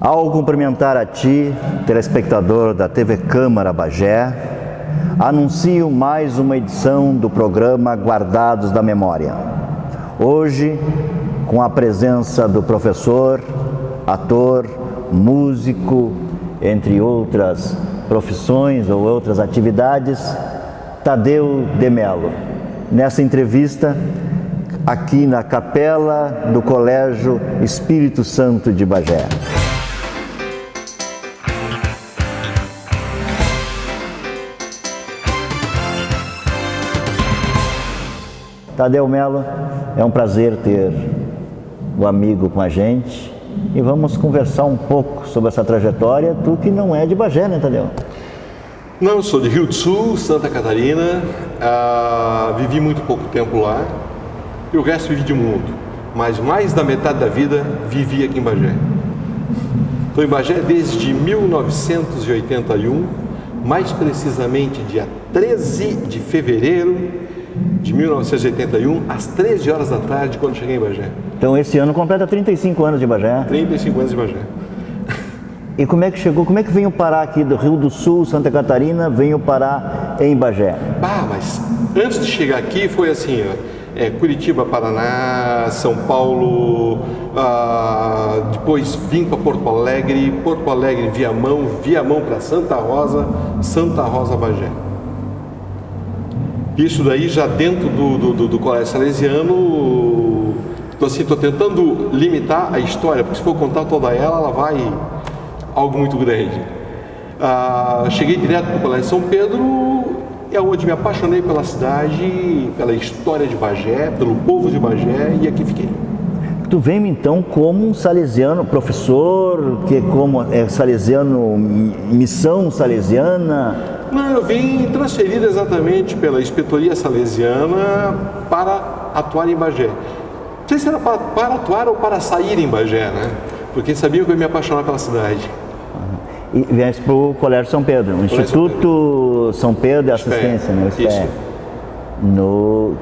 Ao cumprimentar a ti, telespectador da TV Câmara Bagé, anuncio mais uma edição do programa Guardados da Memória. Hoje, com a presença do professor, ator, músico, entre outras profissões ou outras atividades, Tadeu de Mello. Nessa entrevista, aqui na capela do Colégio Espírito Santo de Bagé. Tadeu Mello, é um prazer ter o amigo com a gente e vamos conversar um pouco sobre essa trajetória, tu que não é de Bagé, né, Tadeu? Não, sou de Rio do Sul, Santa Catarina, vivi muito pouco tempo lá e o resto vivi de mundo, mas mais da metade da vida vivi aqui em Bagé. Estou em Bagé desde 1981, mais precisamente dia 13 de fevereiro de 1981, às 13 horas da tarde, quando cheguei em Bagé. Então esse ano completa 35 anos de Bagé. 35 anos de Bagé. E como é que chegou, como é que veio parar aqui do Rio do Sul, Santa Catarina, veio parar em Bagé? Mas antes de chegar aqui foi assim, Curitiba, Paraná, São Paulo, depois vim para Porto Alegre, Viamão para Santa Rosa, Bagé. Isso daí já dentro do Colégio Salesiano, estou tentando limitar a história, porque se for contar toda ela vai algo muito grande. Cheguei direto do Colégio São Pedro, é onde me apaixonei pela cidade, pela história de Bagé, pelo povo de Bagé, e aqui fiquei. Tu veio então como um salesiano, professor, como salesiano, missão salesiana? Não, eu vim transferido exatamente pela inspetoria salesiana para atuar em Bagé. Não sei se era para atuar ou para sair em Bagé, né? Porque sabiam que eu ia me apaixonar pela cidade. E vieste para o Colégio São Pedro, o Instituto São Pedro de Assistência, né? Isso.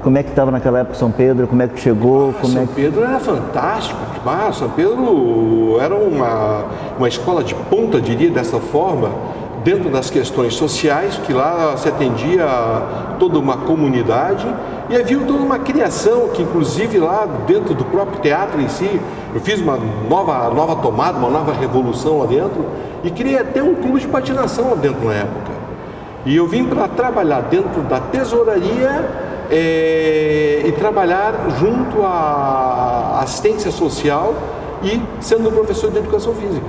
Como é que estava naquela época São Pedro? Como é que chegou? São Pedro era fantástico. São Pedro era uma escola de ponta, diria dessa forma, dentro das questões sociais, que lá se atendia a toda uma comunidade e havia toda uma criação, que inclusive lá dentro do próprio teatro em si, eu fiz uma nova tomada, uma nova revolução lá dentro e criei até um clube de patinação lá dentro na época. E eu vim para trabalhar dentro da tesouraria e trabalhar junto à assistência social e sendo professor de educação física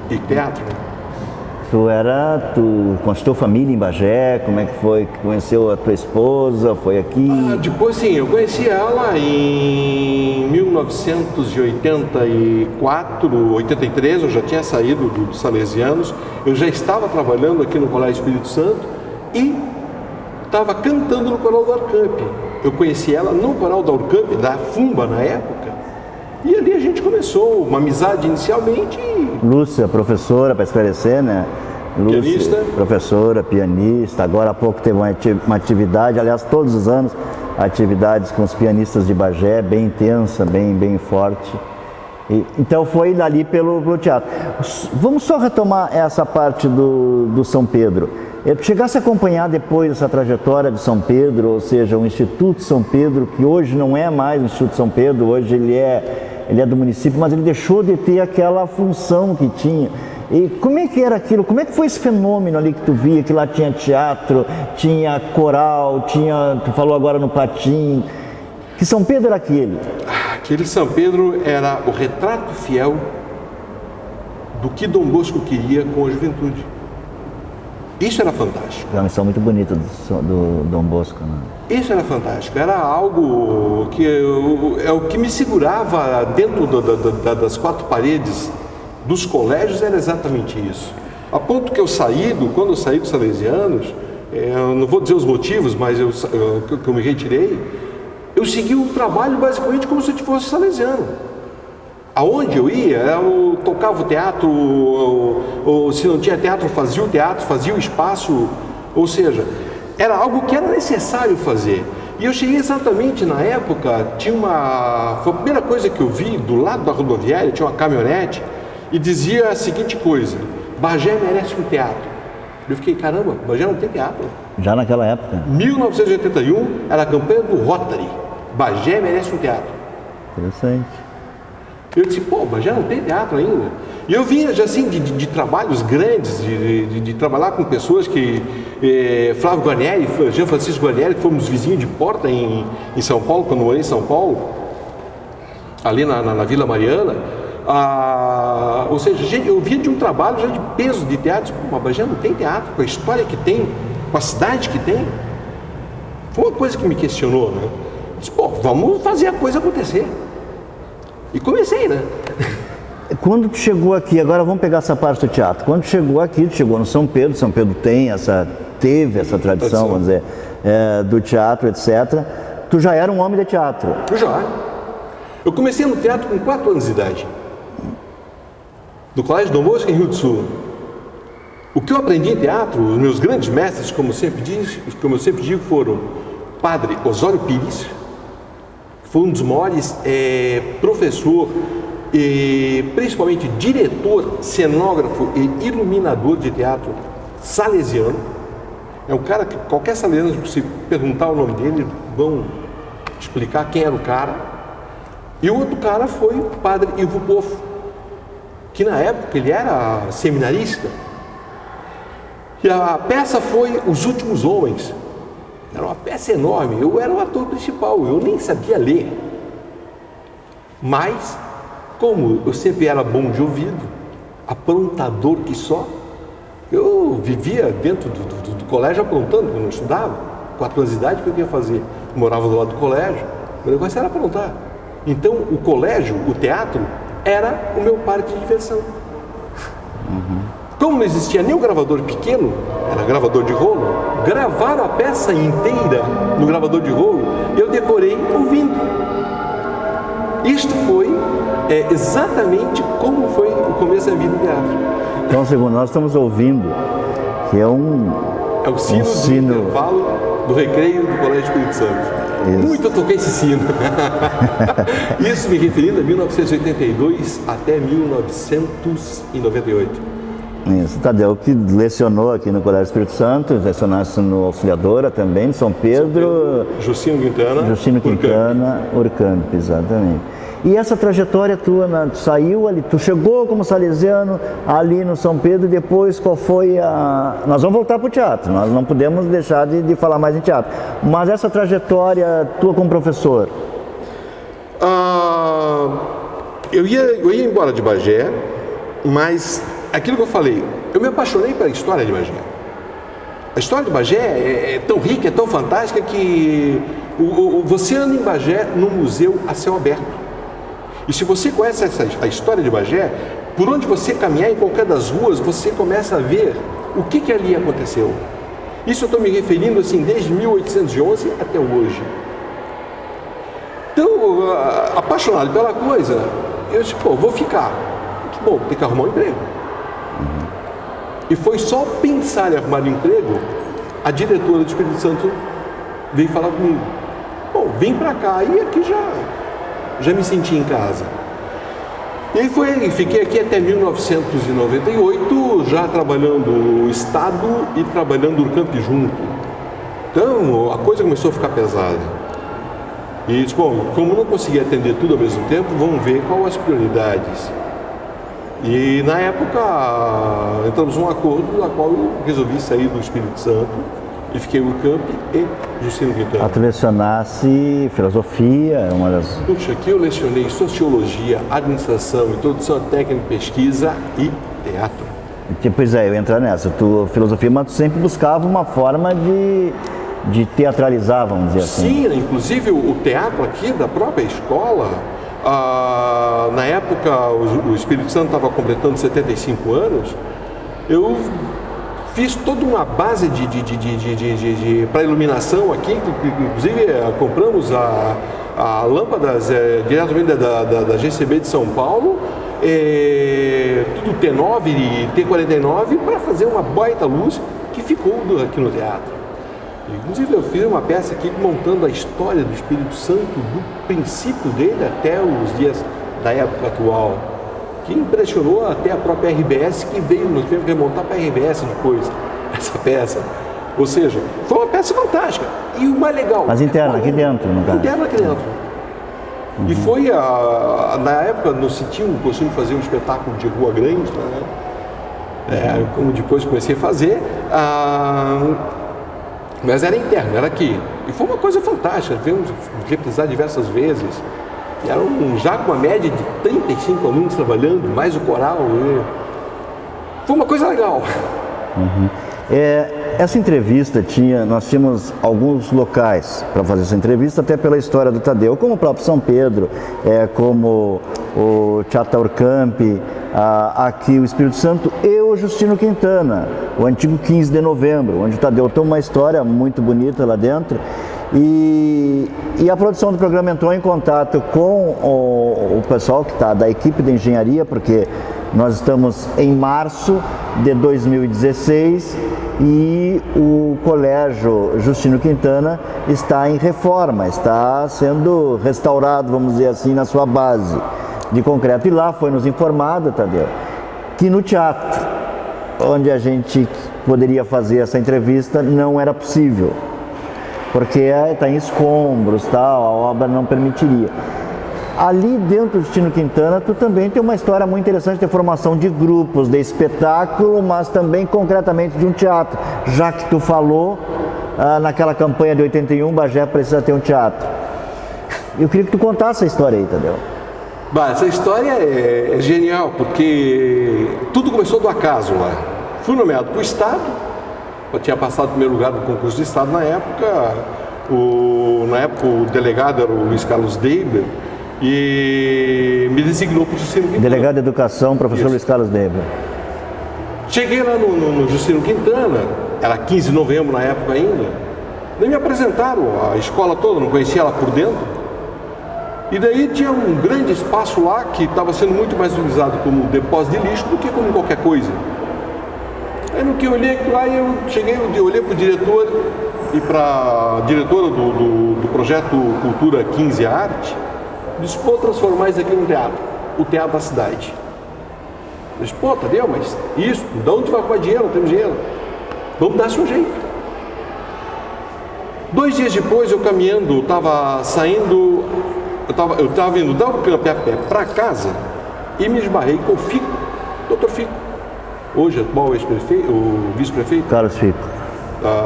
e teatro. Tu constituiu família em Bagé, como é que foi? Conheceu a tua esposa, foi aqui? Depois sim, eu conheci ela em 1984, 83, eu já tinha saído dos Salesianos, eu já estava trabalhando aqui no Colégio Espírito Santo e estava cantando no coral do Arcamp. Eu conheci ela no coral do Arcamp, da Fumba na época, e ali a gente começou uma amizade inicialmente. Lúcia, professora, para esclarecer, né? Lúcia, pianista. Professora, pianista, agora há pouco teve uma atividade, aliás, todos os anos, atividades com os pianistas de Bagé, bem intensa, bem forte. Então foi dali pelo teatro. Vamos só retomar essa parte do São Pedro. Chegasse a acompanhar depois essa trajetória de São Pedro, ou seja, o Instituto São Pedro, que hoje não é mais o Instituto São Pedro, hoje ele é do município, mas ele deixou de ter aquela função que tinha. E como é que era aquilo? Como é que foi esse fenômeno ali que tu via, que lá tinha teatro, tinha coral, tu falou agora no Patim, que São Pedro era aquele? Aquele São Pedro era o retrato fiel do que Dom Bosco queria com a juventude. Isso era fantástico. É uma missão muito bonita do Dom Bosco, né? Isso era fantástico. Era algo que é o que me segurava dentro das quatro paredes dos colégios, era exatamente isso. A ponto que quando eu saí dos Salesianos, eu não vou dizer os motivos, mas que eu me retirei, eu segui o trabalho basicamente como se eu fosse salesiano. Aonde eu ia, eu tocava o teatro, ou se não tinha teatro, fazia o teatro, fazia o espaço, ou seja, era algo que era necessário fazer. E eu cheguei exatamente na época, foi a primeira coisa que eu vi, do lado da rodoviária, tinha uma caminhonete, e dizia a seguinte coisa: Bagé merece um teatro. Eu fiquei, caramba, Bagé não tem teatro. Já naquela época. 1981 era a campanha do Rotary. Bagé merece um teatro. Interessante. Eu disse, pô, Bagé não tem teatro ainda. E eu vinha já assim de trabalhos grandes, de trabalhar com pessoas que Flávio Guarnieri, Jean Francisco Guarnieri, que fomos vizinhos de porta em São Paulo, quando morei em São Paulo, ali na Vila Mariana. Ou seja, eu vinha de um trabalho já de peso de teatro. Pô, mas Bagé não tem teatro, com a história que tem, com a cidade que tem. Foi uma coisa que me questionou, né? Eu disse, pô, vamos fazer a coisa acontecer. E comecei, né? Quando tu chegou aqui, agora vamos pegar essa parte do teatro. Quando tu chegou aqui, tu chegou no São Pedro teve essa tradição, vamos dizer, do teatro, etc. Tu já era um homem de teatro? Já. Eu comecei no teatro com 4 anos de idade. Do Colégio Dom Bosco, em Rio do Sul. O que eu aprendi em teatro, os meus grandes mestres, como eu sempre digo, foram Padre Osório Pires, que foi um dos maiores professor e principalmente diretor, cenógrafo e iluminador de teatro salesiano. É um cara que qualquer salesiano, se perguntar o nome dele, vão explicar quem era o cara. E o outro cara foi o Padre Ivo Poffo, que na época ele era seminarista. E a peça foi Os Últimos Homens. Era uma peça enorme. Eu era o ator principal, eu nem sabia ler. Mas, como eu sempre era bom de ouvido, aprontador que só, eu vivia dentro do colégio aprontando quando eu estudava. 4 anos de idade, o que eu ia fazer? Eu morava do lado do colégio, o negócio era aprontar. Então, o colégio, o teatro, era o meu parque de diversão. Como não existia nem o gravador pequeno, era gravador de rolo, gravaram a peça inteira no gravador de rolo e eu decorei ouvindo. Isto foi exatamente como foi o começo da vida do teatro. Então, segundo nós estamos ouvindo, que é o sino do intervalo do recreio do Colégio Espírito Santo. Isso. Muito eu toquei esse sino. Isso me referindo a 1982 até 1998. Isso, Tadeu, que lecionou aqui no Colégio Espírito Santo, lecionasse no Auxiliadora também, de São Pedro. Justino Quintana, Urcamp, exatamente. E essa trajetória tua, tu saiu ali, tu chegou como salesiano ali no São Pedro, e depois qual foi a... Nós vamos voltar para o teatro, nós não podemos deixar de falar mais em teatro. Mas essa trajetória tua como professor? Eu ia embora de Bagé, mas aquilo que eu falei, eu me apaixonei pela história de Bagé. A história de Bagé é tão rica, é tão fantástica que você anda em Bagé num museu a céu aberto. E se você conhece a história de Bagé, por onde você caminhar em qualquer das ruas, você começa a ver o que ali aconteceu. Isso eu estou me referindo assim desde 1811 até hoje. Então, apaixonado pela coisa, eu disse, pô, vou ficar. Bom, tem que arrumar um emprego. E foi só pensar em arrumar um emprego, a diretora do Espírito Santo veio falar comigo. Bom, vem pra cá, e aqui já me senti em casa. E aí fiquei aqui até 1998, já trabalhando o Estado e trabalhando o Urcamp junto. Então, a coisa começou a ficar pesada. E disse, bom, como não consegui atender tudo ao mesmo tempo, vamos ver quais as prioridades. E na época entramos num acordo na qual eu resolvi sair do Espírito Santo e fiquei no Urcamp e Justino Quintana. Tu lecionasse filosofia, uma das... Puxa, aqui eu lecionei sociologia, administração, introdução à técnica de pesquisa e teatro. Pois é, eu ia entrar nessa. Filosofia, mas tu sempre buscava uma forma de teatralizar, vamos dizer assim. Sim, inclusive o teatro aqui da própria escola, na época o Espírito Santo estava completando 75 anos, eu fiz toda uma base para iluminação aqui, inclusive compramos a lâmpadas diretamente da GCB de São Paulo, tudo T9 e T49 para fazer uma baita luz que ficou aqui no teatro. Inclusive eu fiz uma peça aqui montando a história do Espírito Santo do princípio dele até os dias da época atual. que impressionou até a própria RBS, que veio, nós tivemos que remontar para a RBS depois, essa peça. Ou seja, foi uma peça fantástica. E o mais legal... Mas interna, aqui dentro, no caso. Interna aqui dentro. E foi, na época, não se tinha o costume de fazer um espetáculo de rua grande, né? Como depois comecei a fazer, mas era interno, era aqui. E foi uma coisa fantástica, vimos reprisar diversas vezes. E era já com uma média de 35 alunos trabalhando, mais o coral. Foi uma coisa legal. Essa entrevista nós tínhamos alguns locais para fazer essa entrevista, até pela história do Tadeu, como o próprio São Pedro, como o Teatro Taurcamp, aqui o Espírito Santo e o Justino Quintana, o antigo 15 de novembro, onde o Tadeu tem uma história muito bonita lá dentro. E a produção do programa entrou em contato com o pessoal que está da equipe de engenharia, porque nós estamos em março de 2016 e o Colégio Justino Quintana está em reforma, está sendo restaurado, vamos dizer assim, na sua base de concreto. E lá foi nos informado, Tadeu, que no teatro, onde a gente poderia fazer essa entrevista, não era possível, porque está em escombros, tal, a obra não permitiria. Ali dentro do Justino Quintana, tu também tem uma história muito interessante de formação de grupos, de espetáculo, mas também concretamente de um teatro, já que tu falou naquela campanha de 81, Bagé precisa ter um teatro. Eu queria que tu contasse essa história aí, Tadeu. Essa história é genial, porque tudo começou do acaso lá. Fui nomeado para o Estado, eu tinha passado o primeiro lugar no concurso do Estado na época. Na época o delegado era o Luiz Carlos Deiber e me designou para o Justino Quintana. Delegado de Educação, professor Luiz Carlos Deiber. Cheguei lá no Justino Quintana, era 15 de novembro na época ainda, nem me apresentaram a escola toda, não conhecia ela por dentro. E daí tinha um grande espaço lá que estava sendo muito mais utilizado como depósito de lixo do que como qualquer coisa. Aí no que eu olhei lá, eu cheguei, eu olhei para o diretor e para a diretora do projeto Cultura 15 Arte, disse, pô, transformar isso aqui num teatro, o Teatro da Cidade. Eu disse, pô, Tadeu, mas isso, de onde tu vai arrumar dinheiro? Não temos dinheiro. Vamos dar-se um jeito. 2 dias depois, eu caminhando, estava saindo, eu estava vindo da Urucâmpia a pé para casa e me esbarrei com o Fico, Dr. Fico, hoje atual ex-prefeito, o vice-prefeito Carlos Fico,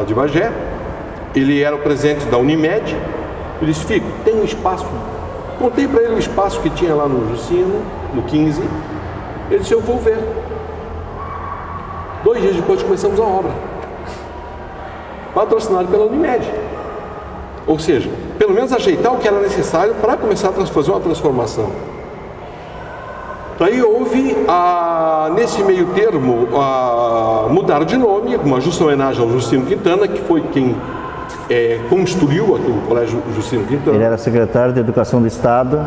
de Bagé. Ele era o presidente da Unimed. Eu disse, Fico, tem um espaço. Contei para ele o espaço que tinha lá no Justino, no 15. Ele disse, eu vou ver. 2 dias depois começamos a obra, patrocinado pela Unimed. Ou seja, pelo menos ajeitar o que era necessário para começar a fazer uma transformação. Daí houve, nesse meio termo, mudaram de nome, uma justa homenagem ao Justino Quintana, que foi quem construiu o Colégio Justino Quintana. Ele era secretário de Educação do Estado.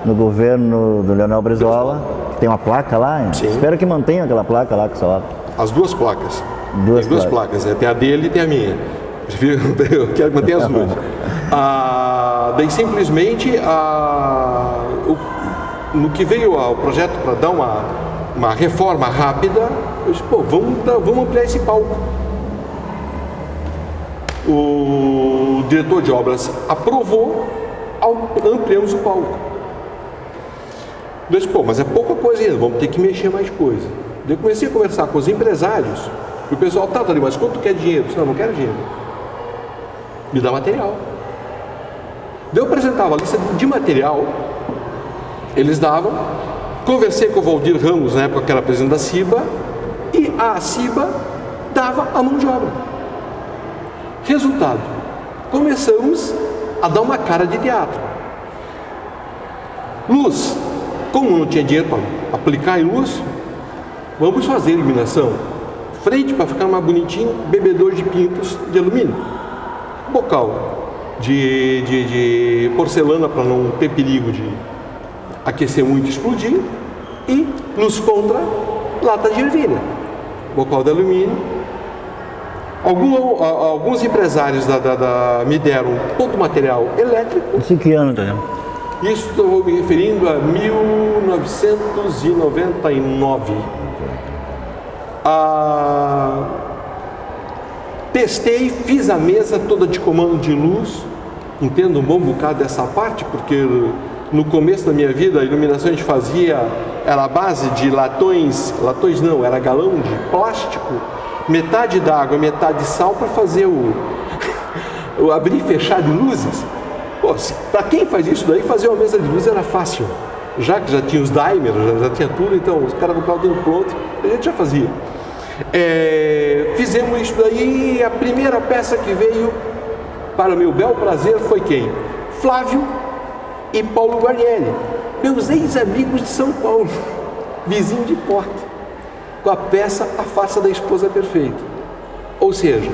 No governo do Leonel Brizola. Que tem uma placa lá. Sim. Espero que mantenha aquela placa lá com essa obra. As 2 placas. Duas Tem 2 placas. Tem a dele e tem a minha. Eu quero manter as 2. Daí simplesmente no que veio o projeto para dar uma reforma rápida, eu disse, pô, vamos ampliar esse palco. O diretor de obras aprovou, ampliamos o palco. Eu disse, pô, mas é pouca coisa ainda, vamos ter que mexer mais coisa. Daí eu comecei a conversar com os empresários, e o pessoal, tá ali, mas quanto tu quer dinheiro? Eu disse, não quero dinheiro. Me dá material. Daí eu apresentava a lista de material, eles davam, conversei com o Valdir Ramos, na época que era presidente da CIBA, e a CIBA dava a mão de obra. Resultado, começamos a dar uma cara de teatro. Luz, como não tinha dinheiro para aplicar em luz, vamos fazer iluminação. Frente, para ficar mais bonitinho, bebedor de pintos de alumínio. Bocal de porcelana para não ter perigo de aquecer muito e explodir. E luz contra, lata de ervilha. Bocal de alumínio. Alguns empresários me deram todo o material elétrico. Isso em que ano, Daniel? Isso estou me referindo a 1999. Testei, fiz a mesa toda de comando de luz. Entendo um bom bocado dessa parte, porque no começo da minha vida a iluminação a gente fazia, era a base de latões não, era galão de plástico, metade d'água, metade de sal para fazer o abrir e fechar de luzes. Para quem faz isso daí, fazer uma mesa de luz era fácil, já que já tinha os dimers, já tinha tudo, então os caras compravam tudo pronto, a gente já fazia. Fizemos isso daí, e a primeira peça que veio, para o meu bel prazer, foi quem? Flávio e Paulo Guarnieri, meus ex-amigos de São Paulo, vizinho de porta, com a peça A Farsa da Esposa Perfeita. Ou seja,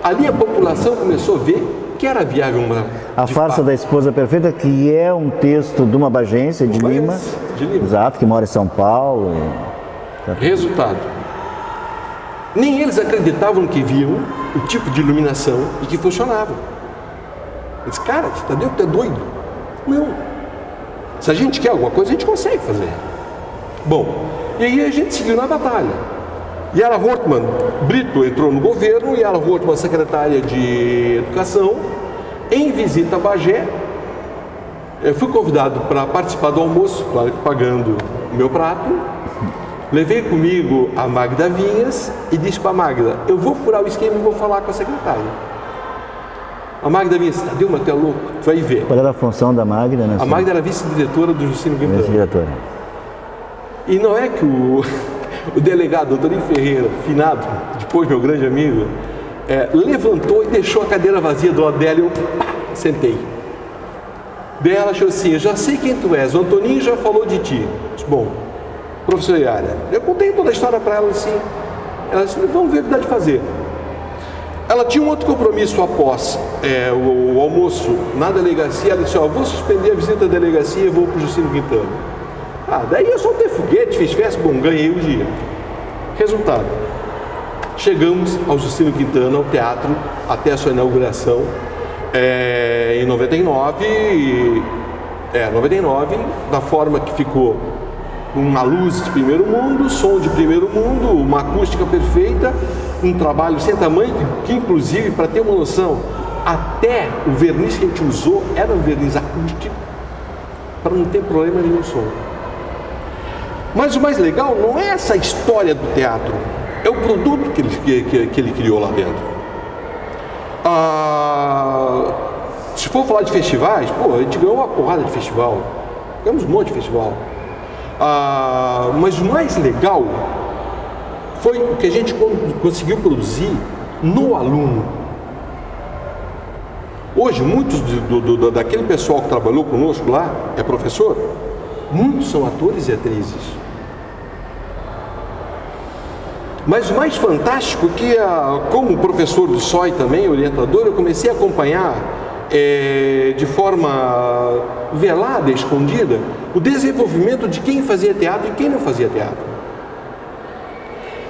ali a população começou a ver que era viável uma... A Farsa da Esposa Perfeita, que é um texto de uma bagência de Lima. Exato, que mora em São Paulo. Resultado. Nem eles acreditavam no que viam, o tipo de iluminação e que funcionava. Eles, cara, Tadeu, tu é doido? Não. Se a gente quer alguma coisa, a gente consegue fazer. Bom, e aí a gente seguiu na batalha. Yara Hortmann Brito entrou no governo, Yara Hortmann, secretária de Educação, em visita a Bagé. Eu fui convidado para participar do almoço, claro que pagando o meu prato. Levei comigo a Magda Vinhas e disse para a Magda, eu vou furar o esquema e vou falar com a secretária. A Magda Vinhas, Tadeu, mas tu é louco, tu vai ver. Qual era a função da Magda? A Magda era vice-diretora do Justino Quintana. Vice-diretora. E não é que o delegado, doutor Ferreira, finado, depois meu grande amigo, levantou e deixou a cadeira vazia do lado dela e eu sentei. Daí ela achou assim, eu já sei quem tu és, o Antoninho já falou de ti. Eu disse, bom, professor Yara, eu contei toda a história para ela assim. Ela disse, vamos ver o que dá de fazer. Ela tinha um outro compromisso após o almoço na delegacia. Ela disse, vou suspender a visita à delegacia e vou para o Justino Quintana. Daí eu soltei foguete, fiz festa, bom, ganhei o dia. Resultado, chegamos ao Justino Quintana, ao teatro, até a sua inauguração, em 99, da forma que ficou, uma luz de primeiro mundo, som de primeiro mundo, uma acústica perfeita, um trabalho sem tamanho, que inclusive, para ter uma noção, até o verniz que a gente usou era um verniz acústico, para não ter problema nenhum som. Mas o mais legal não é essa história do teatro, é o produto que ele criou lá dentro. Se for falar de festivais, a gente ganhou uma porrada de festival, ganhamos um monte de festival. Mas o mais legal foi o que a gente conseguiu produzir no aluno. Hoje, muitos daquele pessoal que trabalhou conosco lá, é professor, muitos são atores e atrizes. Mas o mais fantástico é que, como professor do SOI também, orientador, eu comecei a acompanhar de forma velada, escondida, o desenvolvimento de quem fazia teatro e quem não fazia teatro.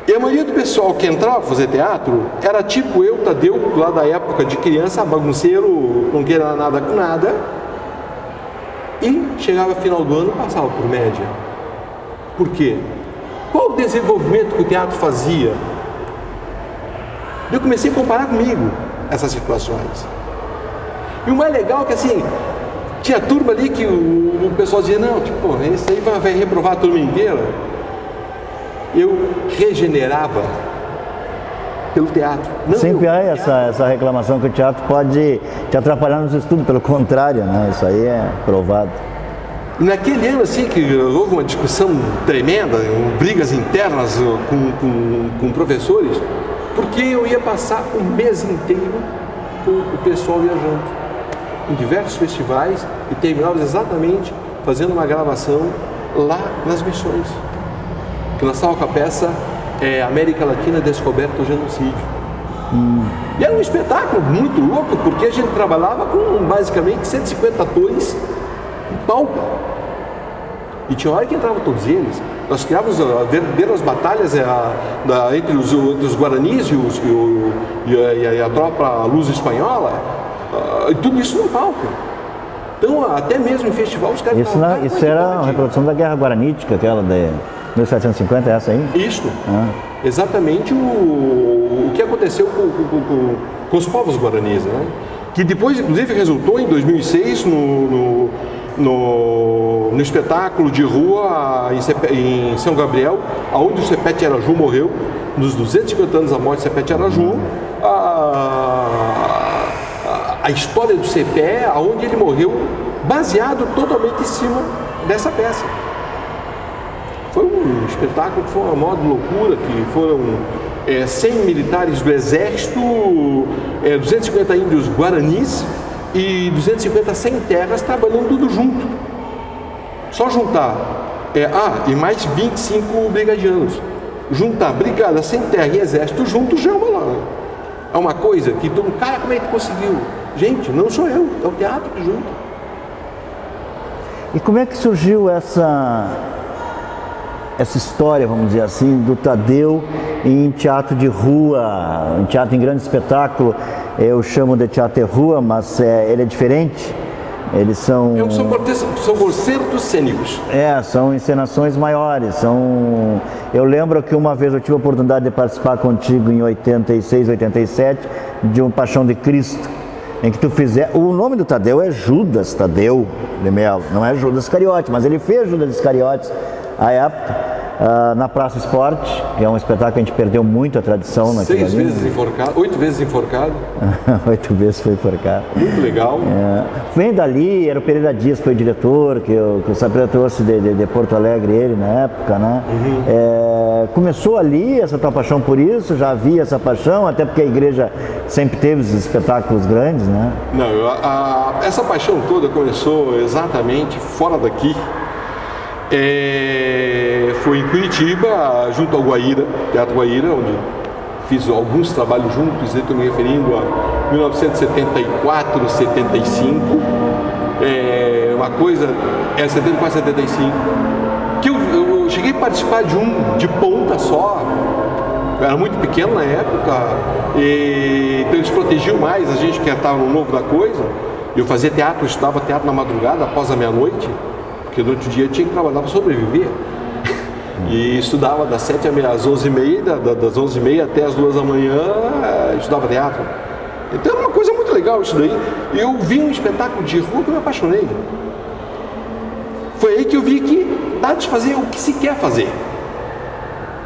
E a maioria do pessoal que entrava para fazer teatro era tipo eu, Tadeu, lá da época de criança, bagunceiro, não queria nada com nada, e chegava final do ano e passava por média. Por quê? Qual o desenvolvimento que o teatro fazia? Eu comecei a comparar comigo essas situações. E o mais legal é que assim, tinha turma ali que o pessoal dizia, não, tipo, esse aí vai reprovar a turma inteira. Eu regenerava pelo teatro. Não, sempre há essa reclamação que o teatro pode te atrapalhar nos estudos, pelo contrário, né? Isso aí é provado. Naquele ano, assim, que houve uma discussão tremenda, brigas internas com professores, porque eu ia passar o mês inteiro com o pessoal viajando em diversos festivais e terminávamos exatamente fazendo uma gravação lá nas Missões, que nós estávamos com a peça América Latina Descoberta o Genocídio. E era um espetáculo muito louco, porque a gente trabalhava com basicamente 150 atores em palco. E tinha hora que entravam todos eles. Nós criávamos verdadeiras batalhas entre os guaranis e a tropa luso-espanhola, e tudo isso no palco. Então, até mesmo em festival, os caras falam... Isso era a reprodução da Guerra Guaranítica, aquela de 1750, essa aí? Isso. Exatamente o que aconteceu com os povos guaranis, né? Que depois, inclusive, resultou em 2006 no espetáculo de rua em São Gabriel, onde o Sepete Araju morreu, nos 250 anos da morte do Sepete Araju, a história do Cepé, onde ele morreu, baseado totalmente em cima dessa peça. Foi um espetáculo que foi uma maior loucura, que foram 100 militares do exército, 250 índios guaranis e 250 sem terras trabalhando tudo junto. Só juntar, e mais 25 brigadianos. Juntar brigada sem terra e exército juntos já é uma coisa que todo mundo, cara, como é que conseguiu? Gente, não sou eu, é o teatro que junta. E como é que surgiu essa história, vamos dizer assim, do Tadeu em teatro de rua, em teatro em grande espetáculo? Eu chamo de teatro de rua, mas ele é diferente. Eles são... São concertos cênicos. São encenações maiores. Eu lembro que uma vez eu tive a oportunidade de participar contigo em 86, 87, de um Paixão de Cristo, em que tu fizer... O nome do Tadeu é Judas Tadeu de Melo, não é Judas Iscariote, mas ele fez Judas Iscariotes à época, na Praça Esporte, que é um espetáculo que a gente perdeu muito a tradição naquele 6 vezes enforcado, 8 vezes enforcado. 8 vezes foi enforcado. Muito legal. Vem dali, era o Pereira Dias, foi o diretor, que eu trouxe de Porto Alegre, ele na época, né? Começou ali essa tua paixão por isso, já havia essa paixão, até porque a igreja sempre teve os espetáculos grandes, né? Não, essa paixão toda começou exatamente fora daqui. Foi em Curitiba, junto ao Guaíra, Teatro Guaíra, onde fiz alguns trabalhos juntos, estou me referindo a 1974, 75, uma coisa, 74, 75, que eu cheguei a participar de ponta só, eu era muito pequeno na época, então eles protegiam mais a gente que estava no novo da coisa. Eu fazia teatro, estudava teatro na madrugada, após a meia-noite, porque no outro dia eu tinha que trabalhar para sobreviver. E estudava das 7 às 11h30, das 11h30 até as 2 da manhã, estudava teatro. Então era uma coisa muito legal isso daí. Eu vi um espetáculo de rua que eu me apaixonei. Foi aí que eu vi que dá de fazer o que se quer fazer.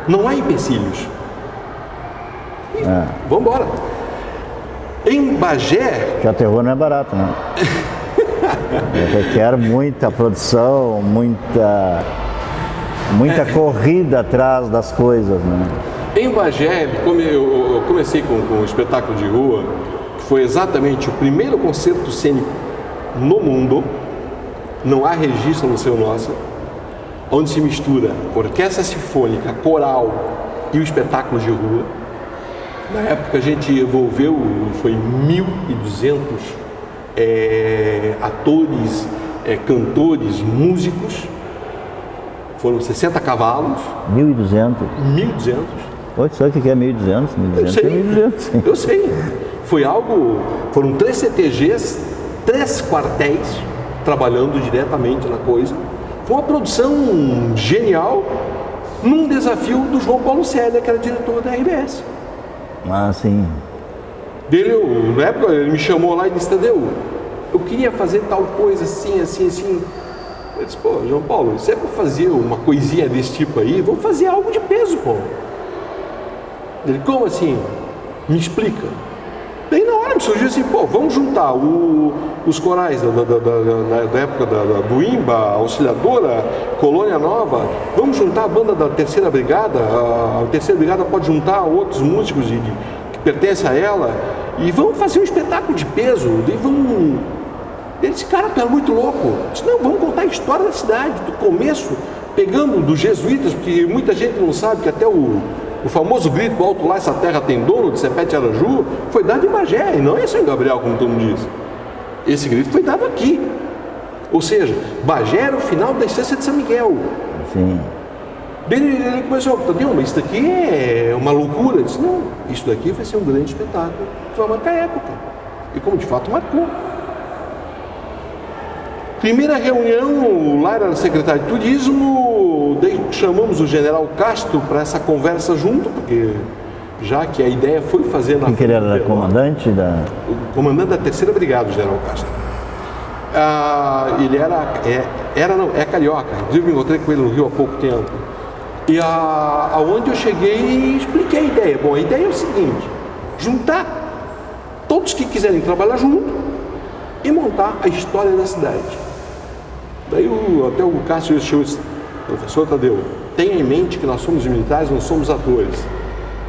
Não há empecilhos. Vamos embora. Em Bagé... Teatro de rua não é barato, né? Requer muita produção, muita corrida atrás das coisas, né? Em Bagé, eu comecei com o espetáculo de rua, que foi exatamente o primeiro concerto cênico no mundo, não há registro no seu nosso, onde se mistura orquestra sinfônica, coral e o espetáculo de rua. Na época a gente envolveu, foi 1.200 atores, cantores, músicos. Foram 60 cavalos. 1.200? 1.200. Pode saber o que é 1.200? 1.200 Eu sei. Foi algo... Foram 3 CTGs, 3 quartéis, trabalhando diretamente na coisa. Foi uma produção genial, num desafio do João Paulo Célia, que era diretor da RBS. Sim. Na época ele me chamou lá e disse: Tadeu, eu queria fazer tal coisa assim, assim, assim. Eu disse: pô, João Paulo, se é para fazer uma coisinha desse tipo aí, vamos fazer algo de peso, pô. Ele: como assim? Me explica. Daí na hora me surgiu assim: pô, vamos juntar os corais da época do IMBA, Auxiliadora, Colônia Nova, vamos juntar a banda da Terceira Brigada, a Terceira Brigada pode juntar outros músicos que pertencem a ela, e vamos fazer um espetáculo de peso. Daí vamos... Ele disse: cara, tu é muito louco. Eu disse: não, vamos contar a história da cidade, do começo, pegando dos jesuítas, porque muita gente não sabe que até o famoso grito alto lá, essa terra tem dono, de Sepete Araju, foi dado em Bagé, e não é São Gabriel, como todo mundo diz. Esse grito foi dado aqui. Ou seja, Bagé era o final da estância de São Miguel. Sim. Ele começou: Tadeu, mas isso daqui é uma loucura. Eu disse: não, isso daqui vai ser um grande espetáculo que vai marcar a época. E como de fato marcou. Primeira reunião, lá era secretário de turismo, daí chamamos o general Castro para essa conversa junto, porque já que a ideia foi fazer na... Que ele era comandante da... O comandante da 3ª Brigada, o general Castro. Ele é carioca, inclusive me encontrei com ele no Rio há pouco tempo. E aonde eu cheguei e expliquei a ideia. Bom, a ideia é o seguinte: juntar todos que quiserem trabalhar junto e montar a história da cidade. Daí até o Cássio disse: professor Tadeu, tenha em mente que nós somos militares, não somos atores.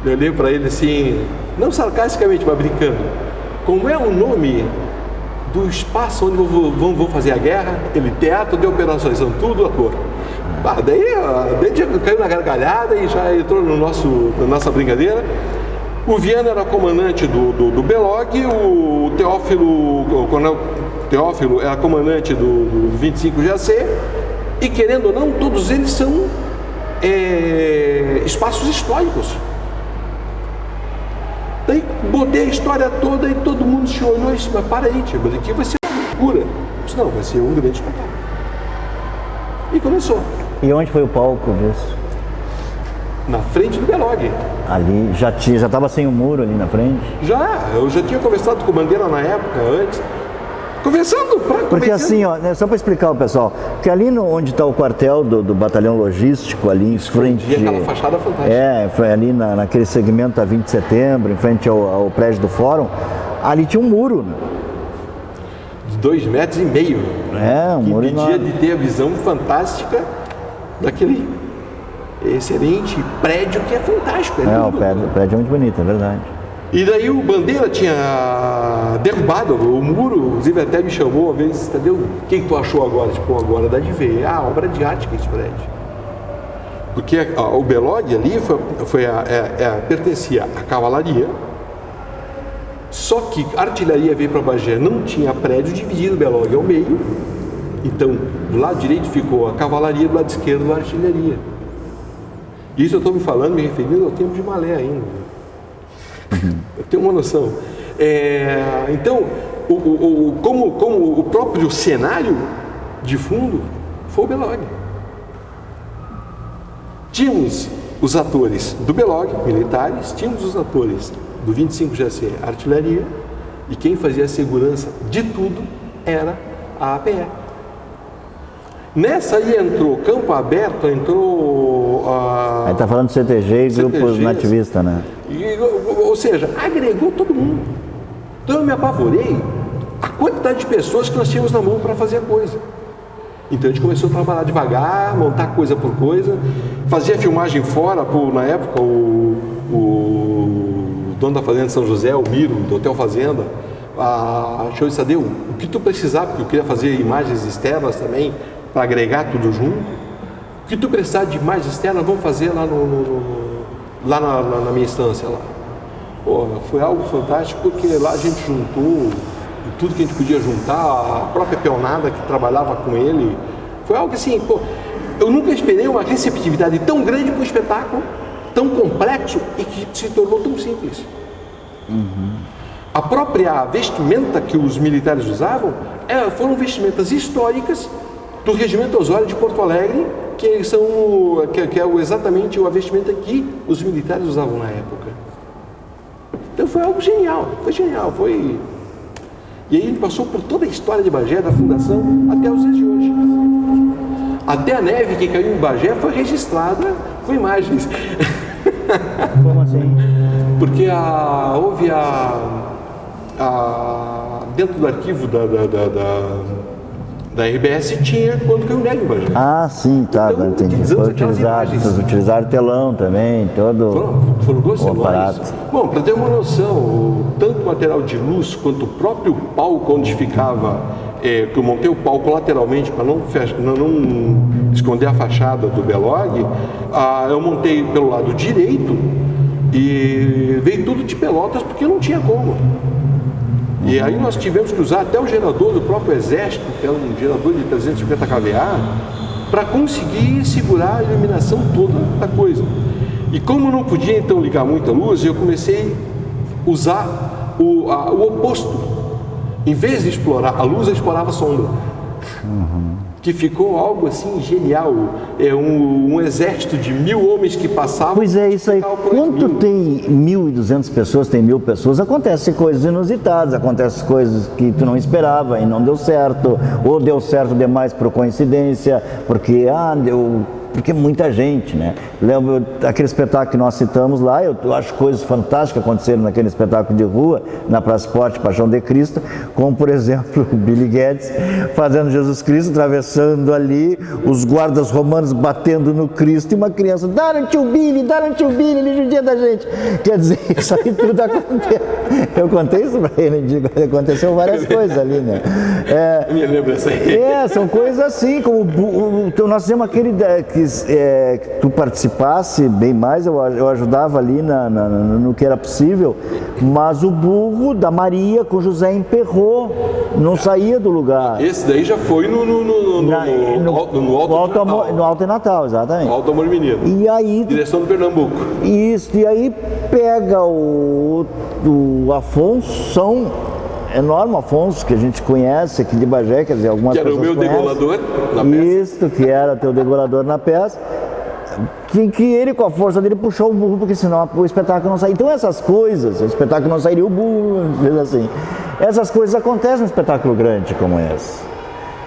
Eu olhei para ele assim, não sarcasticamente, mas brincando: como é o nome do espaço onde vão fazer a guerra? Ele: teatro de operações, são tudo ator. Daí caiu na gargalhada e já entrou na nossa brincadeira. O Viana era comandante do Belog, o coronel Teófilo era comandante do 25 GAC, e querendo ou não, todos eles são espaços históricos. Daí botei a história toda e todo mundo se olhou e disse: mas para aí, tio, mas aqui vai ser uma loucura. Eu disse: não, vai ser um grande espetáculo. E começou. E onde foi o palco disso? Na frente do Belog. Ali já estava sem o muro ali na frente? Eu já tinha conversado com o Bandeira na época, antes. Porque assim, ó, só para explicar ao pessoal, que ali onde está o quartel do batalhão logístico, ali em frente... E aquela fachada fantástica. Foi ali naquele segmento da 20 de setembro, em frente ao prédio do fórum, ali tinha um muro, né? De 2,5 metros. Um muro enorme. Que impedia de ter a visão fantástica daquele excelente prédio que é fantástico. O prédio é muito bonito, é verdade. E daí o Bandeira tinha derrubado o muro, inclusive até me chamou uma vez: Tadeu, o que tu achou agora? Tipo, agora dá de ver, obra de arte que é esse prédio. Porque o Belog ali pertencia à cavalaria, só que a artilharia veio para Bagé, não tinha prédio, dividido o Belog ao meio, então do lado direito ficou a cavalaria, do lado esquerdo a artilharia. Isso eu estou me referindo ao tempo de Malé ainda. Eu tenho uma noção. Então, como o próprio cenário de fundo foi o Belog. Tínhamos os atores do Belog, militares, tínhamos os atores do 25 GAC, artilharia, e quem fazia a segurança de tudo era a APE. Nessa aí entrou Campo Aberto, entrou Aí está falando de CTG e grupos nativistas, né? Ou seja, agregou todo mundo. Então eu me apavorei a quantidade de pessoas que nós tínhamos na mão para fazer a coisa. Então a gente começou a trabalhar devagar, montar coisa por coisa, fazia filmagem fora, na época o dono da Fazenda de São José, o Miro, do Hotel Fazenda, achou isso: Tadeu, o que tu precisar, porque eu queria fazer imagens externas também, para agregar tudo junto. O que tu precisar de imagens externas, vamos fazer lá na minha estância lá. Foi algo fantástico, porque lá a gente juntou tudo que a gente podia juntar, a própria peonada que trabalhava com ele. Foi algo assim, eu nunca esperei uma receptividade tão grande para um espetáculo, tão complexo e que se tornou tão simples. A própria vestimenta que os militares usavam foram vestimentas históricas do Regimento Osório de Porto Alegre, que é exatamente a vestimenta que os militares usavam na época. Então foi algo genial, E aí a gente passou por toda a história de Bagé, da fundação, até os dias de hoje. Até a neve que caiu em Bagé foi registrada com imagens. Como assim? Porque houve dentro do arquivo da RBS tinha quando caiu neve em Bagé. Sim, tá, então, entendi. Vocês utilizaram telão também, foram 2 telões. Bom, para ter uma noção, tanto o lateral de luz quanto o próprio palco onde ficava, que eu montei o palco lateralmente para não esconder a fachada do Belog, eu montei pelo lado direito e veio tudo de Pelotas porque não tinha como. E aí nós tivemos que usar até o gerador do próprio Exército, que é um gerador de 350 kVA, para conseguir segurar a iluminação toda da coisa. E como eu não podia então ligar muita luz, eu comecei a usar o oposto. Em vez de explorar a luz, eu explorava a sombra. que ficou algo assim genial. É um exército de 1.000 homens que passavam. Pois é, isso aí. Quando tem 1.200 pessoas, tem 1.000 pessoas, acontecem coisas inusitadas, acontecem coisas que tu não esperava e não deu certo, ou deu certo demais por coincidência, porque porque muita gente, né? Lembro aquele espetáculo que nós citamos lá, eu acho coisas fantásticas aconteceram naquele espetáculo de rua, na Praça Esporte, Paixão de Cristo, como, por exemplo, o Billy Guedes fazendo Jesus Cristo, atravessando ali, os guardas romanos batendo no Cristo e uma criança, dar um tio Billy, ele judia da gente. Quer dizer, isso aí tudo aconteceu. Eu contei isso pra ele, digo, aconteceu várias coisas ali, né? Me lembro isso aí. São coisas assim, como nós fizemos aquele que tu participasse bem mais, eu ajudava ali no que era possível, mas o burro da Maria com José emperrou, não saía do lugar. Esse daí já foi no Alto Natal, exatamente. Alto Amor Menino. E aí, direção do Pernambuco. Isso, e aí pega o Afonso, enorme Afonso, que a gente conhece aqui de Bagé, quer dizer, algumas pessoas conhecem. Que era o meu degolador na peça. Isso, que era teu degolador na peça. Que ele, com a força dele, puxou o burro, porque senão o espetáculo não sairia. Então essas coisas, o espetáculo não sairia, o burro, assim. Essas coisas acontecem no espetáculo grande como esse,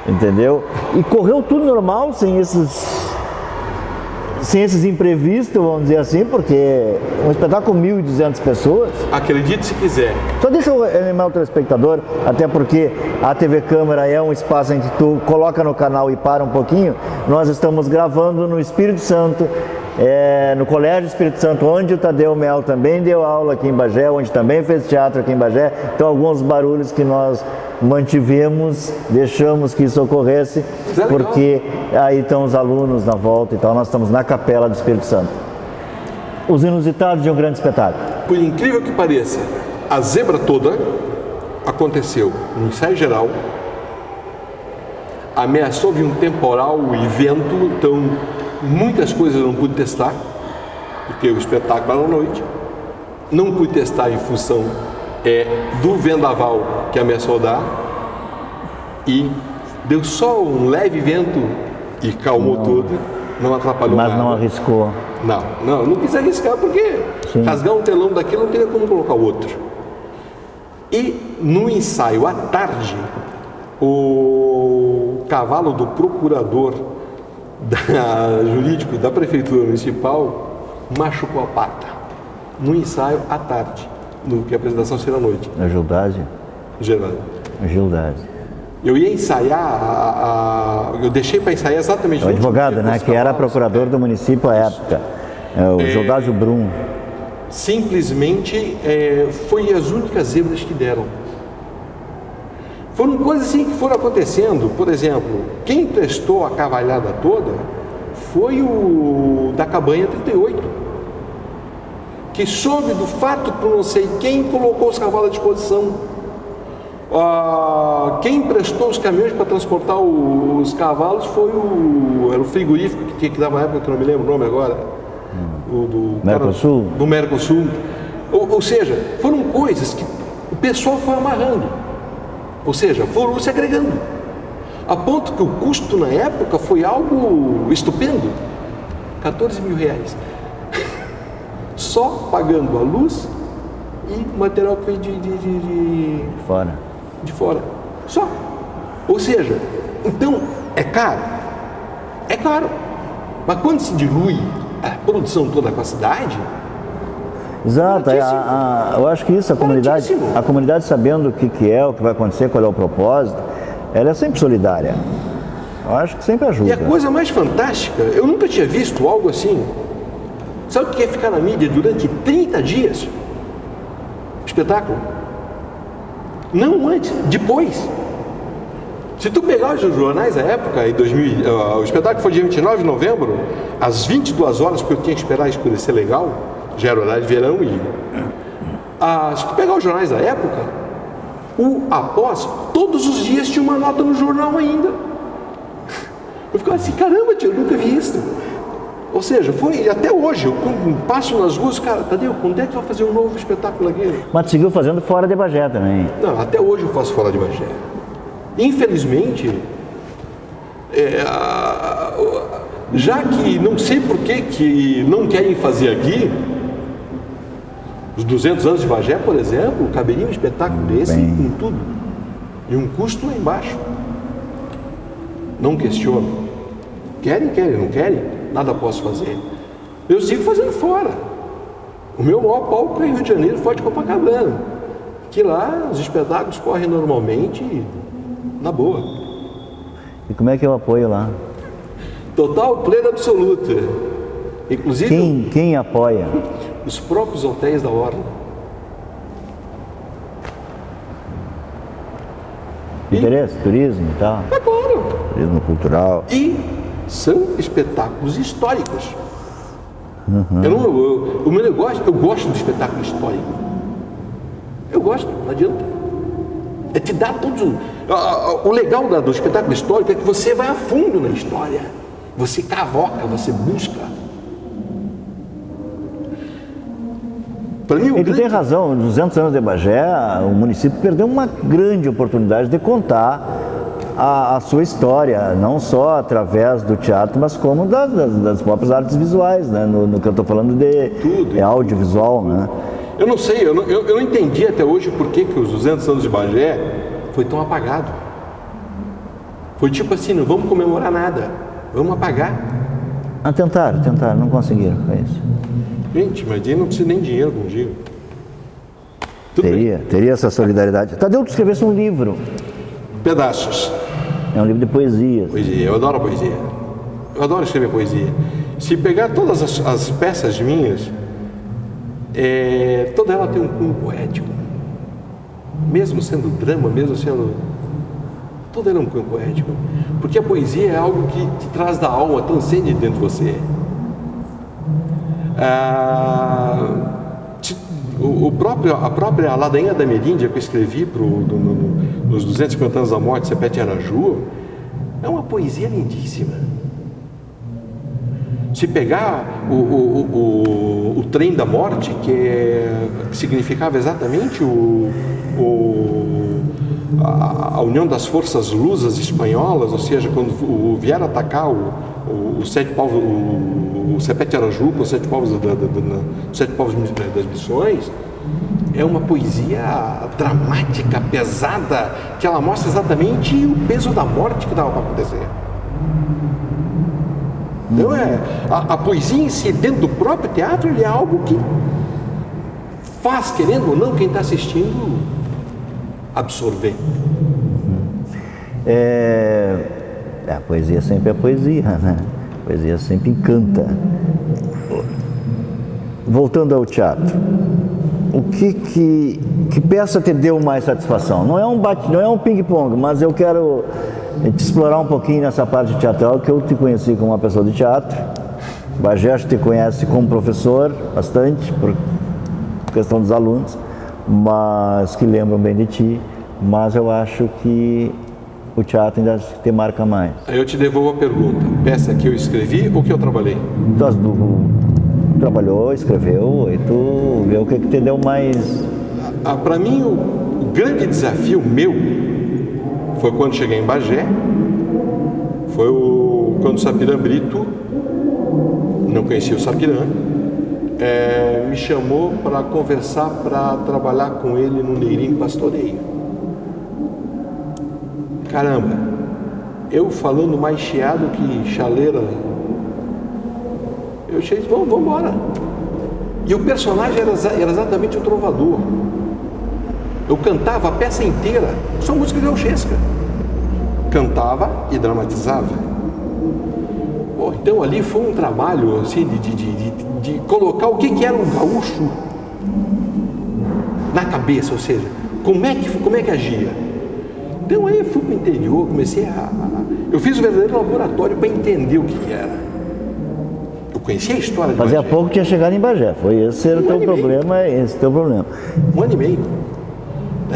entendeu? E correu tudo normal, sem esses imprevistos, vamos dizer assim, porque um espetáculo com 1.200 pessoas... Acredite se quiser. Só deixa eu animar o telespectador, até porque a TV Câmara é um espaço em que tu coloca no canal e para um pouquinho. Nós estamos gravando no Espírito Santo, no Colégio Espírito Santo, onde o Tadeu Mel também deu aula aqui em Bagé, onde também fez teatro aqui em Bagé. Então, alguns barulhos que nós mantivemos, deixamos que isso ocorresse, porque aí estão os alunos na volta e tal. Nós estamos na Capela do Espírito Santo. Os inusitados de um grande espetáculo. Por incrível que pareça, a zebra toda aconteceu no ensaio geral, ameaçou vir um temporal e vento, então muitas coisas eu não pude testar, porque o espetáculo era à noite, não pude testar em função do vendaval que ameaçou dar, e deu só um leve vento e calmou tudo, não atrapalhou nada. Mas não arriscou. Não quis arriscar, porque rasgar um telão daquilo não teria como colocar outro. E no ensaio à tarde, o cavalo do procurador jurídico da prefeitura municipal machucou a pata no ensaio à tarde, no que a apresentação será à noite. A Gildásio? Geraldo. Gildásio. Eu ia ensaiar, eu deixei para ensaiar exatamente o advogado, né, que era procurador do município à época, o Gildásio Brum. Simplesmente foi as únicas zebras que deram. Foram coisas assim que foram acontecendo. Por exemplo, quem prestou a cavalhada toda foi o da Cabanha 38, que soube do fato por não sei quem colocou os cavalos à disposição. Quem prestou os caminhões para transportar os cavalos foi era o frigorífico que dava na época, que eu não me lembro o nome agora, do Mercosul. Do Mercosul. Ou seja, foram coisas que o pessoal foi amarrando, ou seja, foram se agregando, a ponto que o custo na época foi algo estupendo, 14 mil reais, só pagando a luz e material que veio de fora, só. Ou seja, então é caro, mas quando se dilui a produção toda com a cidade, exato, eu acho que isso, a comunidade sabendo o que é, o que vai acontecer, qual é o propósito, ela é sempre solidária. Eu acho que sempre ajuda. E a coisa mais fantástica, eu nunca tinha visto algo assim. Sabe o que é ficar na mídia durante 30 dias? Espetáculo. Não antes, depois. Se tu pegar os jornais da época, em 2000, o espetáculo foi dia 29 de novembro, às 22 horas, porque eu tinha que esperar escurecer legal, já era horário de verão, se tu pegar os jornais da época, após, todos os dias tinha uma nota no jornal ainda. Eu ficava assim, caramba, tio, eu nunca vi isso. Ou seja, foi até hoje, eu passo nas ruas, cara, Tadeu, quando é que tu vai fazer um novo espetáculo aqui? Mas tu seguiu fazendo fora de Bagé também. Não, até hoje eu faço fora de Bagé. Infelizmente, Já que não sei por que não querem fazer aqui, os 200 anos de Bagé, por exemplo, caberia um espetáculo desse com tudo. E um custo lá embaixo. Não questiono. Querem, não querem? Nada posso fazer. Eu sigo fazendo fora. O meu maior palco é em Rio de Janeiro, Forte Copacabana. Que lá os espetáculos correm normalmente, na boa. E como é que é o apoio lá? Total, plena, absoluta. Inclusive... Quem apoia? Os próprios hotéis da Orla. Interesse, turismo e tal? É claro. Turismo cultural. E são espetáculos históricos. O meu negócio, eu gosto do espetáculo histórico. Eu gosto, não adianta. É te dar todos... O legal do espetáculo histórico é que você vai a fundo na história. Você cavoca, você busca. E tu tem razão, nos 200 anos de Bagé, o município perdeu uma grande oportunidade de contar a sua história, não só através do teatro, mas como das próprias artes visuais, né? No que eu estou falando de tudo, audiovisual, né? Eu não sei, eu não entendi até hoje por que os 200 anos de Bagé foi tão apagado. Foi tipo assim, não vamos comemorar nada, vamos apagar. Tentaram, não conseguiram, foi isso. Gente, mas não precisa nem dinheiro, como digo. Teria essa solidariedade. Tadeu, tu escrevesse um livro. Pedaços. É um livro de poesia. Poesia, eu adoro poesia. Eu adoro escrever poesia. Se pegar todas as peças minhas, toda ela tem um cunho poético. Mesmo sendo drama, mesmo sendo... Toda ela é um cunho poético. Porque a poesia é algo que te traz da alma, transcende dentro de você. A própria Ladainha da Meríndia que eu escrevi nos 250 anos da morte de Sepete Araju é uma poesia lindíssima. Se pegar o trem da morte, que significava exatamente a união das forças lusas espanholas, ou seja, quando vieram atacar os sete povos, o Sepete Araju com os sete povos das missões, é uma poesia dramática, pesada, que ela mostra exatamente o peso da morte que estava para acontecer. Então a poesia em si, dentro do próprio teatro, ele é algo que faz, querendo ou não, quem está assistindo absorver. A poesia sempre é poesia, né? A poesia sempre encanta. Voltando ao teatro, o que peça te deu mais satisfação? Não é um ping-pong, mas eu quero te explorar um pouquinho nessa parte teatral, que eu te conheci como uma pessoa de teatro. Bagé te conhece como professor, bastante, por questão dos alunos, mas que lembram bem de ti. Mas eu acho que o teatro ainda te marca mais. Aí eu te devolvo a pergunta: peça que eu escrevi ou que eu trabalhei? Trabalhou, escreveu, e tu vê o que te deu mais... Para mim, o grande desafio meu foi quando cheguei em Bagé, foi quando o Sapirã Brito, não conhecia o Sapirã, me chamou para conversar, para trabalhar com ele no Neirinho Pastoreio. Caramba, eu falando mais chiado que chaleira, eu cheguei e disse, vamos embora. E o personagem era exatamente o trovador. Eu cantava a peça inteira, só música gauchesca. Cantava e dramatizava. Então ali foi um trabalho assim, de colocar o que era um gaúcho na cabeça, ou seja, como é que agia. Então aí eu fui para o interior, eu fiz um verdadeiro laboratório para entender o que era. Eu conhecia a história de Fazia Bagé. pouco tinha chegado em Bagé, foi esse o teu problema, esse o teu problema. 1 ano e meio.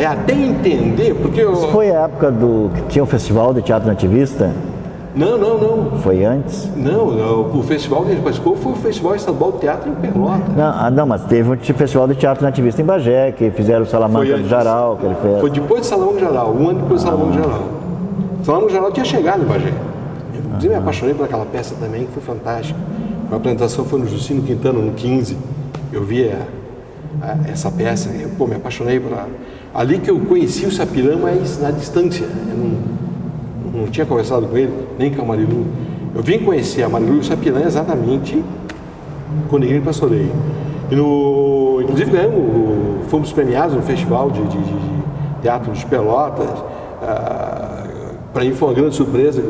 Até entender, porque eu... Isso foi a época que tinha o Festival de Teatro Nativista? Não. Foi antes? Não, o festival que a gente participou foi o Festival Estadual de Teatro em Pelotas. Não, mas teve um Festival de Teatro Nativista em Bagé, que fizeram o Salamanca do Jaral, que ele fez. Foi depois de Salamanca do Jaral, um ano depois de Salamanca do Jaral. Salamanca do Jaral tinha chegado em Bagé. Inclusive me apaixonei por aquela peça também, que foi fantástica. A apresentação foi no Justino Quintana, no 15. Eu vi essa peça, eu me apaixonei por ela. Ali que eu conheci o Sapirã, mas na distância. Eu não tinha conversado com ele, nem com a Marilu. Eu vim conhecer a Marilu e o Sapirã exatamente quando ninguém pastoreia. Inclusive fomos premiados no Festival de Teatro de Pelotas. Para mim foi uma grande surpresa.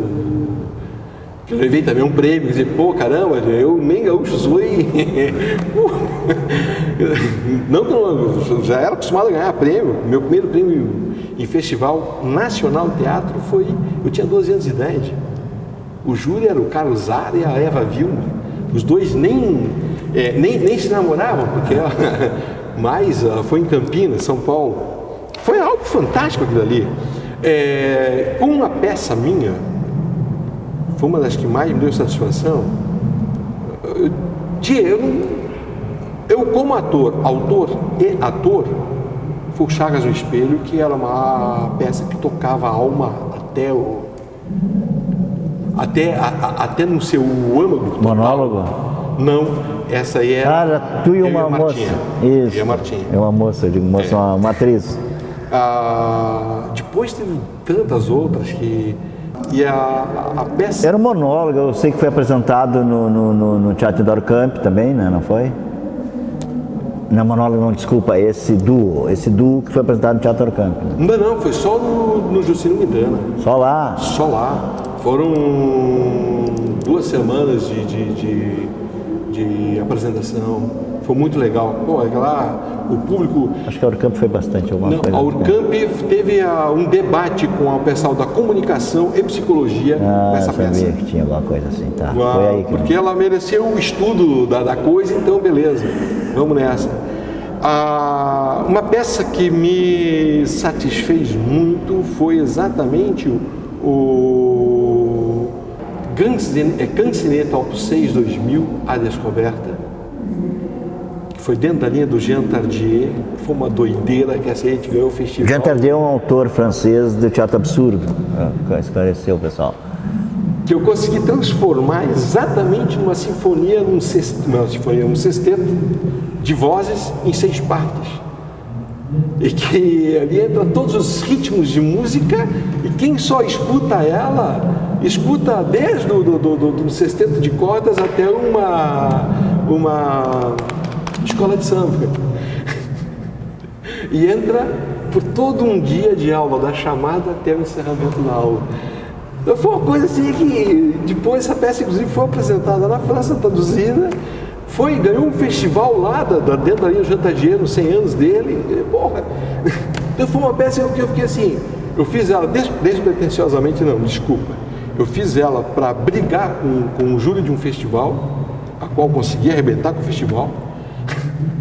Eu levei também um prêmio, quer dizer, pô, caramba, eu nem gaúcho sou e... Não que eu já era acostumado a ganhar prêmio. Meu primeiro prêmio em Festival Nacional de Teatro foi... Eu tinha 12 anos de idade. O júri era o Carlos Zara e a Eva Vilma. Os dois nem se namoravam, porque mas foi em Campinas, São Paulo. Foi algo fantástico aquilo ali. Uma peça minha, foi uma das que mais me deu satisfação. Eu como autor e ator, foi o Chagas no Espelho, que era uma peça que tocava a alma até no seu âmago. Monólogo? Não, essa aí era tu e uma moça. Isso. E a Martinha. É uma moça, eu digo moça, uma atriz. Depois teve tantas outras que... E a peça... Era um monólogo, eu sei que foi apresentado no Teatro Indoor Camp também, né? Não foi? Não, monólogo não, desculpa, esse duo que foi apresentado no Teatro Indoor Camp. Né? Não, foi só no Justino Quintana. Só lá? Só lá. Foram 2 semanas de apresentação. Foi muito legal. Pô, lá o público... Acho que a Urcamp foi bastante alguma coisa. A Urcamp teve um debate com o pessoal da comunicação e psicologia nessa peça. Sabia que tinha alguma coisa assim, tá? Foi aí que... Porque ela mereceu o estudo da coisa, então beleza, vamos nessa. Uma peça que me satisfez muito foi exatamente o Cancioneta Opus 6 2000, A Descoberta. Foi dentro da linha do Jean Tardieu, foi uma doideira que a gente ganhou o festival. Jean Tardieu é um autor francês do teatro absurdo, esclareceu o pessoal. Que eu consegui transformar exatamente numa sinfonia, um sexteto de vozes em 6 partes. E que ali entra todos os ritmos de música e quem só escuta ela, escuta desde do sexteto de cordas até uma escola de samba. E entra por todo um dia de aula, da chamada até o encerramento da aula. Então foi uma coisa assim que depois essa peça inclusive foi apresentada na França, traduzida, ganhou um festival lá dentro da linha Jean Tardieu, nos 100 anos dele. E, porra. Então foi uma peça que eu fiquei assim, eu fiz ela despretensiosamente, não, desculpa. Eu fiz ela para brigar com o júri de um festival, a qual eu consegui arrebentar com o festival,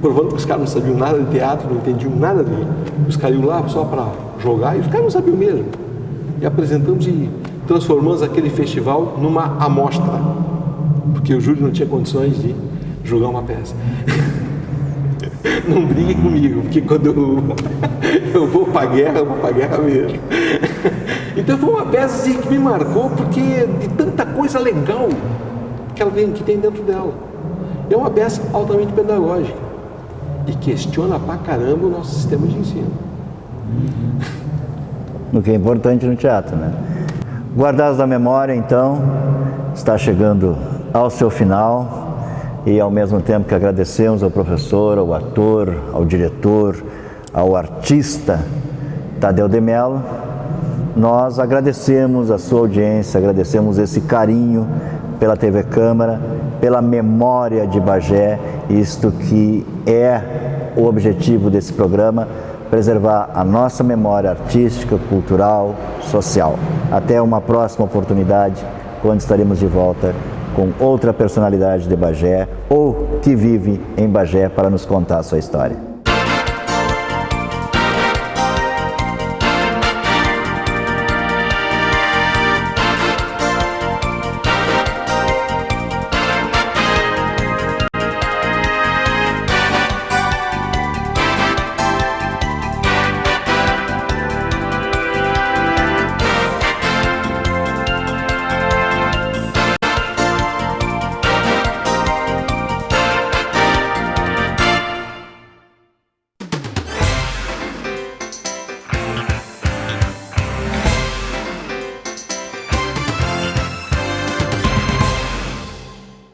provando que os caras não sabiam nada de teatro, não entendiam nada de... Os caras iam lá só para jogar e os caras não sabiam mesmo. E apresentamos e transformamos aquele festival numa amostra, porque o júri não tinha condições de julgar uma peça. Não brigue comigo, porque quando eu vou pra guerra, eu vou pra guerra mesmo. Então foi uma peça assim, que me marcou, porque de tanta coisa legal que tem dentro dela. É uma peça altamente pedagógica e questiona pra caramba o nosso sistema de ensino. O que é importante no teatro, né? Guardados da Memória, então, está chegando ao seu final. E ao mesmo tempo que agradecemos ao professor, ao ator, ao diretor, ao artista Tadeu de Mello, nós agradecemos a sua audiência, agradecemos esse carinho pela TV Câmara, pela memória de Bagé, isto que é o objetivo desse programa, preservar a nossa memória artística, cultural, social. Até uma próxima oportunidade, quando estaremos de volta com outra personalidade de Bagé ou que vive em Bagé para nos contar a sua história.